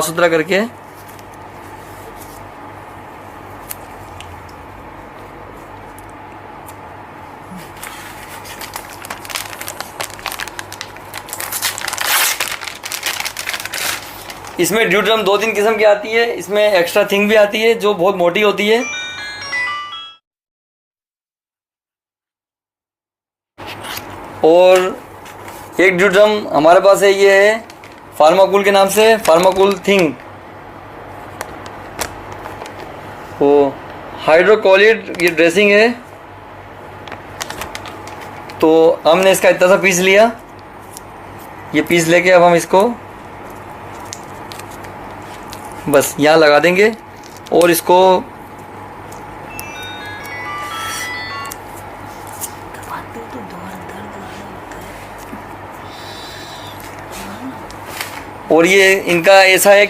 सुथरा करके। इसमें ड्यू ड्रम 2-3 किस्म की आती है। इसमें एक्स्ट्रा थिंग भी आती है जो बहुत मोटी होती है। और एक ड्यू ड्रम हमारे पास है, ये है फार्माकूल के नाम से, फार्माकूल थिंग। वो हाइड्रोक्लोराइड ये ड्रेसिंग है। तो हमने इसका इतना सा पीस लिया। ये पीस लेके अब हम इसको बस यहाँ लगा देंगे और इसको और ये इनका ऐसा है